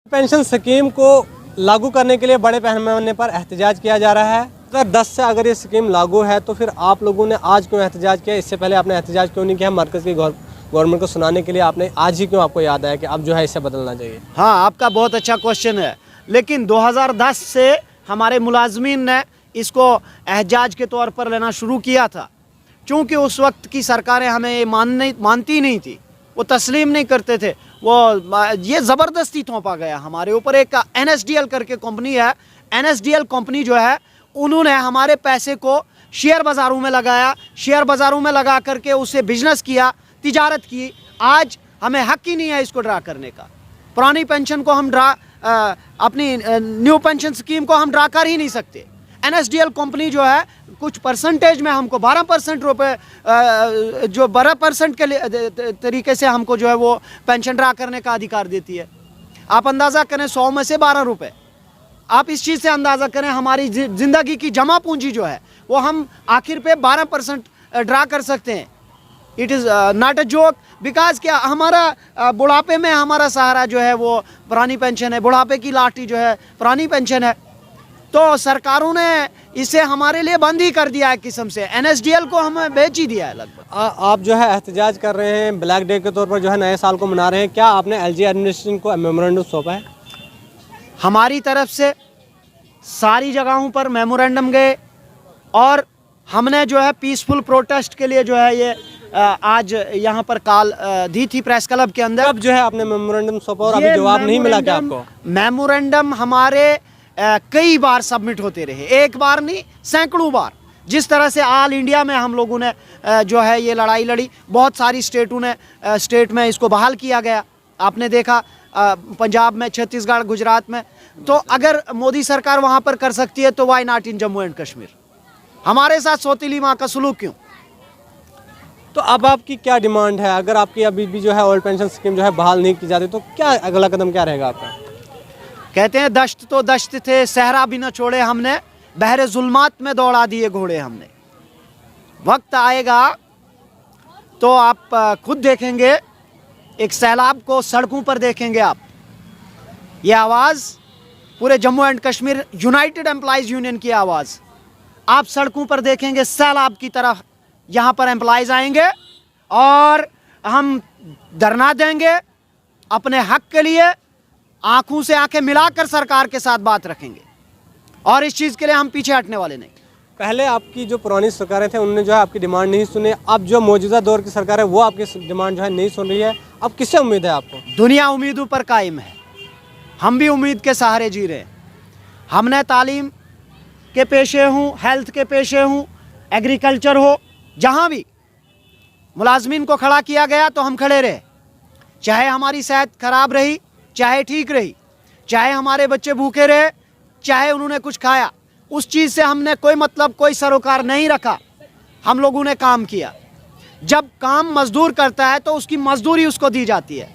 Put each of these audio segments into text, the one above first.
Pension scheme को लागू करने के लिए बड़े पैमाने पर एहतजाज किया जा रहा है। अगर 10 से अगर ये स्कीम लागू है तो फिर आप लोगों ने आज क्यों एहतजाज किया? इससे पहले आपने एहतजाज क्यों नहीं किया? मरकज़ की गवर्नमेंट को सुनाने के लिए आपने आज ही क्यों आपको याद आया कि अब जो है इसे बदलना चाहिए? हाँ, आपका बहुत अच्छा क्वेश्चन है। लेकिन 2010 से हमारे मुलाजमीन ने इसको एहतजाज के तौर पर लेना शुरू किया था, क्योंकि उस वक्त की सरकारें हमें मानती नहीं थी, वो तस्लीम नहीं करते थे। ये ज़बरदस्ती थोपा गया हमारे ऊपर। एक NSDL करके कंपनी है, NSDL कंपनी जो है उन्होंने हमारे पैसे को शेयर बाज़ारों में लगाया, शेयर बाज़ारों में लगा करके उससे बिजनेस किया, तिजारत की। आज हमें हक ही नहीं है इसको ड्रा करने का। पुरानी पेंशन को हम अपनी न्यू पेंशन स्कीम को हम ड्रा कर ही नहीं सकते। NSDL कंपनी जो है कुछ परसेंटेज में हमको 12% रुपये, जो 12% के तरीके से हमको जो है वो पेंशन ड्रा करने का अधिकार देती है। आप अंदाज़ा करें 100 में से 12 रुपये। आप इस चीज़ से अंदाज़ा करें हमारी ज़िंदगी की जमा पूंजी जो है वो हम आखिर पे 12% ड्रा कर सकते हैं। It is not a joke, because क्या हमारा बुढ़ापे में हमारा सहारा जो है वो पुरानी पेंशन है, बुढ़ापे की लाठी जो है पुरानी पेंशन है। तो सरकारों ने इसे हमारे लिए बंद ही कर दिया है किस्म से। NSDL को हमें बेच ही दिया है लगभग। आप जो है एहतजाज कर रहे हैं, ब्लैक डे के तौर पर जो है नए साल को मना रहे हैं, क्या आपने LG एडमिनिस्ट्रेशन को मेमोरेंडम सौंपा है? हमारी तरफ से सारी जगहों पर मेमोरेंडम गए और हमने जो है पीसफुल प्रोटेस्ट के लिए जो है ये आज यहाँ पर कॉल दी थी प्रेस क्लब के अंदर। अब जो है आपने मेमोरेंडम सौंपा और अभी जवाब नहीं मिला क्या आपको? मेमोरेंडम हमारे कई बार सबमिट होते रहे, एक बार नहीं सैकड़ों बार। जिस तरह से ऑल इंडिया में हम लोगों ने जो है ये लड़ाई लड़ी, बहुत सारी स्टेट में इसको बहाल किया गया। आपने देखा पंजाब में, छत्तीसगढ़, गुजरात में। तो अगर मोदी सरकार वहाँ पर कर सकती है तो why not in Jammu and Kashmir? हमारे साथ सौतीली माँ का सलूक क्यों? तो अब आपकी क्या डिमांड है? अगर आपकी अभी भी जो है ओल्ड पेंशन स्कीम जो है बहाल नहीं की जाती तो क्या अगला कदम क्या रहेगा आपका? कहते हैं दश्त तो दश्त थे, सहरा भी न छोड़े हमने, बहरे जुल्मात में दौड़ा दिए घोड़े हमने। वक्त आएगा तो आप खुद देखेंगे, एक सैलाब को सड़कों पर देखेंगे आप। ये आवाज़ पूरे Jammu and Kashmir United employees union की आवाज़ आप सड़कों पर देखेंगे, सैलाब की तरह यहाँ पर एम्प्लॉइज़ आएंगे और हम धरना देंगे अपने हक के लिए। आंखों से आंखें मिलाकर सरकार के साथ बात रखेंगे और इस चीज़ के लिए हम पीछे हटने वाले नहीं। पहले आपकी जो पुरानी सरकारें थे उन्होंने जो है आपकी डिमांड नहीं सुनी, अब जो मौजूदा दौर की सरकार है वो आपकी डिमांड जो है नहीं सुन रही है। अब किससे उम्मीद है आपको? दुनिया उम्मीदों पर कायम है, हम भी उम्मीद के सहारे जी रहे हैं। हमने तालीम के पेशे हूँ, हेल्थ के पेशे हूँ, एग्रीकल्चर हो, जहाँ भी मुलाजमीन को खड़ा किया गया तो हम खड़े रहे। चाहे हमारी सेहत खराब रही, चाहे ठीक रही, चाहे हमारे बच्चे भूखे रहे, चाहे उन्होंने कुछ खाया, उस चीज़ से हमने कोई मतलब, कोई सरोकार नहीं रखा। हम लोगों ने काम किया। जब काम मजदूर करता है तो उसकी मजदूरी उसको दी जाती है।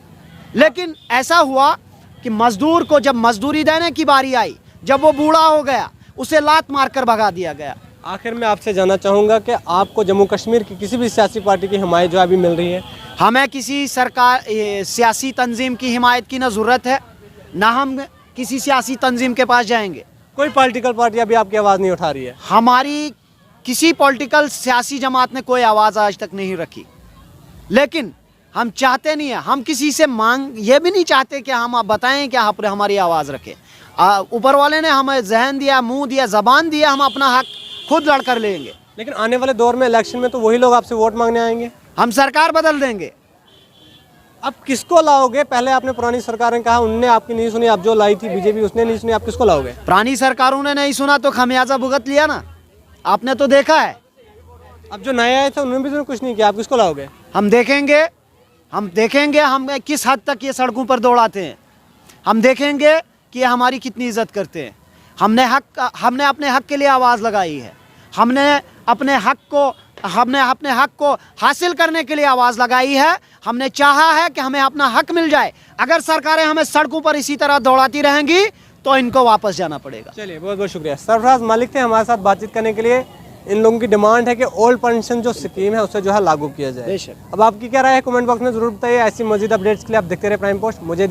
लेकिन ऐसा हुआ कि मजदूर को जब मजदूरी देने की बारी आई, जब वो बूढ़ा हो गया, उसे लात मारकर भगा दिया गया। आखिर में आपसे जानना चाहूँगा कि आपको जम्मू कश्मीर की किसी भी सियासी पार्टी की हिमायत जो अभी मिल रही है? हमें किसी सरकार सियासी तंजीम की हिमायत की ना ज़रूरत है, ना हम किसी सियासी तंजीम के पास जाएंगे। कोई पॉलिटिकल पार्टी अभी आपकी आवाज़ नहीं उठा रही है? हमारी किसी पॉलिटिकल सियासी जमात ने कोई आवाज़ आज तक नहीं रखी। लेकिन हम चाहते नहीं है, हम किसी से मांग ये भी नहीं चाहते कि हम आप बताएं कि आप हमारी आवाज़ रखें। ऊपर वाले ने हमें जहन दिया, मुंह दिया, ज़बान दिया, हम अपना हक खुद लड़ कर लेंगे। लेकिन आने वाले दौर में इलेक्शन में तो वही लोग आपसे वोट मांगने आएंगे। हम सरकार बदल देंगे। अब किसको लाओगे? पहले आपने पुरानी सरकारें कहा उनने आपकी नहीं सुनी, अब जो लाई थी बीजेपी उसने नहीं सुनी, आप किसको लाओगे? पुरानी सरकारों ने नहीं सुना तो खमियाजा भुगत लिया ना, आपने तो देखा है। अब जो नए आए थे उन्होंने भी तो कुछ नहीं किया, आप किसको लाओगे? हम देखेंगे हम किस हद तक ये सड़कों पर दौड़ाते हैं। हम देखेंगे कि ये हमारी कितनी इज्जत करते हैं। हमने अपने हक के लिए आवाज़ लगाई है। हमने अपने हक को हासिल करने के लिए आवाज़ लगाई है। हमने चाहा है कि हमें अपना हक मिल जाए। अगर सरकारें हमें सड़कों पर इसी तरह दौड़ाती रहेंगी तो इनको वापस जाना पड़ेगा। चलिए, बहुत बहुत शुक्रिया। सरफराज मलिक थे हमारे साथ बातचीत करने के लिए। इन लोगों की डिमांड है कि ओल्ड पेंशन जो स्कीम है उसे जो है लागू किया जाए। अब आपकी क्या राय है कमेंट बॉक्स में जरूर बताइए। ऐसी मजीद अपडेट्स के लिए आप देखते रहे प्राइम पोस्ट। मुझे